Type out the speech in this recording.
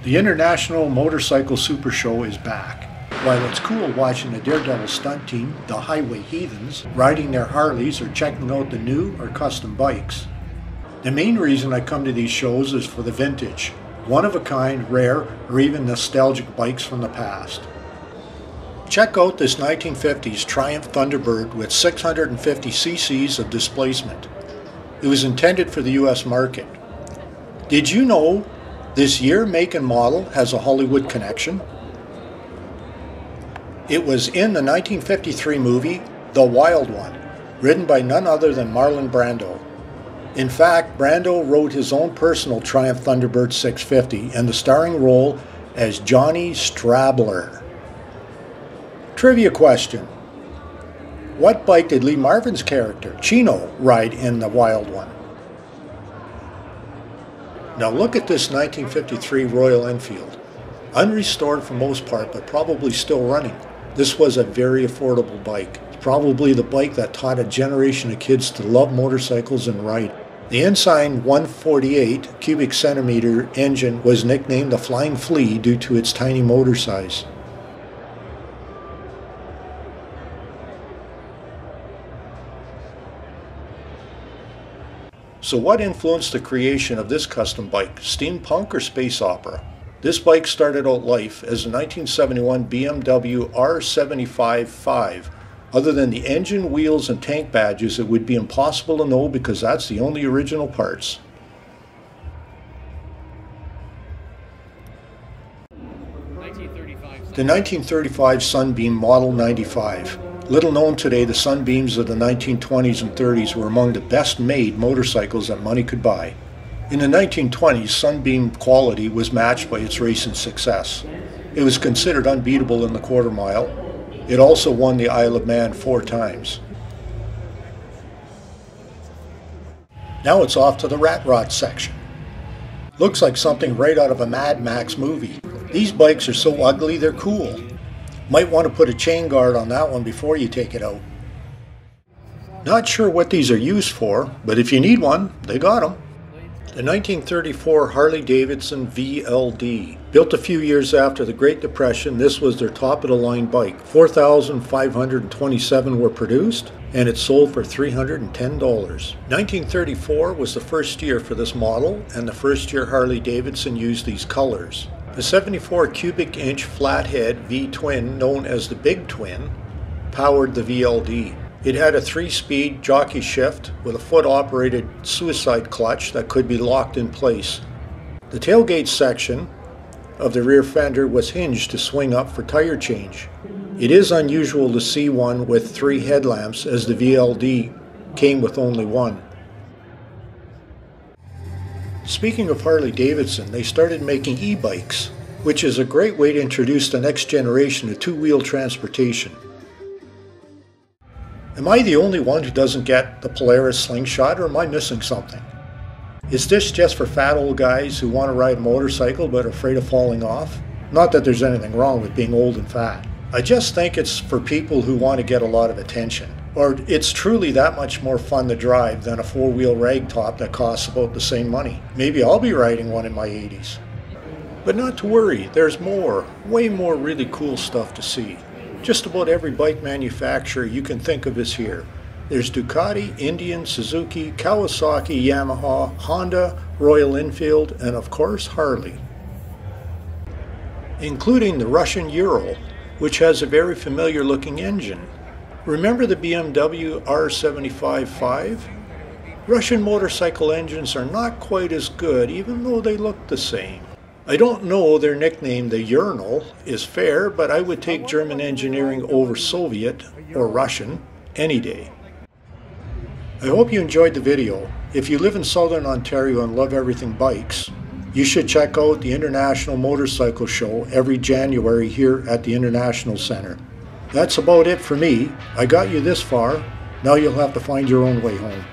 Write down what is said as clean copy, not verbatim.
The International Motorcycle SuperShow is back. While it's cool watching the Daredevil stunt team, the Highway Heathens, riding their Harleys or checking out the new or custom bikes, the main reason I come to these shows is for the vintage, one-of-a-kind, rare, or even nostalgic bikes from the past. Check out this 1950s Triumph Thunderbird with 650 cc's of displacement. It was intended for the US market. Did you know this year, make, and model has a Hollywood connection? It was in the 1953 movie The Wild One, written by none other than Marlon Brando. In fact, Brando wrote his own personal Triumph Thunderbird 650 and the starring role as Johnny Strabler. Trivia question. What bike did Lee Marvin's character, Chino, ride in The Wild One? Now look at this 1953 Royal Enfield. Unrestored for most part, but probably still running. This was a very affordable bike. It's probably the bike that taught a generation of kids to love motorcycles and ride. The Ensign 148 cubic centimeter engine was nicknamed the Flying Flea due to its tiny motor size. So what influenced the creation of this custom bike, steampunk or space opera? This bike started out life as a 1971 BMW R75-5. Other than the engine, wheels, and tank badges, it would be impossible to know because that's the only original parts. The 1935 Sunbeam Model 95. Little known today, the Sunbeams of the 1920s and 30s were among the best made motorcycles that money could buy. In the 1920s, Sunbeam quality was matched by its racing success. It was considered unbeatable in the quarter mile. It also won the Isle of Man 4 times. Now it's off to the rat rod section. Looks like something right out of a Mad Max movie. These bikes are so ugly they're cool. Might want to put a chain guard on that one before you take it out. Not sure what these are used for, but if you need one, they got them. The 1934 Harley-Davidson VLD. Built a few years after the Great Depression, this was their top-of-the-line bike. 4,527 were produced, and it sold for $310. 1934 was the first year for this model, and the first year Harley-Davidson used these colors. The 74 cubic inch flathead V-twin, known as the Big Twin, powered the VLD. It had a 3-speed jockey shift with a foot-operated suicide clutch that could be locked in place. The tailgate section of the rear fender was hinged to swing up for tire change. It is unusual to see one with 3 headlamps, as the VLD came with only one. Speaking of Harley-Davidson, they started making e-bikes, which is a great way to introduce the next generation of two-wheel transportation. Am I the only one who doesn't get the Polaris Slingshot, or am I missing something? Is this just for fat old guys who want to ride a motorcycle but are afraid of falling off? Not that there's anything wrong with being old and fat. I just think it's for people who want to get a lot of attention. Or it's truly that much more fun to drive than a 4-wheel ragtop that costs about the same money. Maybe I'll be riding one in my 80s. But not to worry, there's more, way more really cool stuff to see. Just about every bike manufacturer you can think of is here. There's Ducati, Indian, Suzuki, Kawasaki, Yamaha, Honda, Royal Enfield, and of course Harley. Including the Russian Ural, which has a very familiar looking engine. Remember the BMW R75-5? Russian motorcycle engines are not quite as good, even though they look the same. I don't know their nickname, the Ural, is fair, but I would take German engineering over Soviet or Russian any day. I hope you enjoyed the video. If you live in Southern Ontario and love everything bikes, you should check out the International Motorcycle Show every January here at the International Center. That's about it for me. I got you this far. Now you'll have to find your own way home.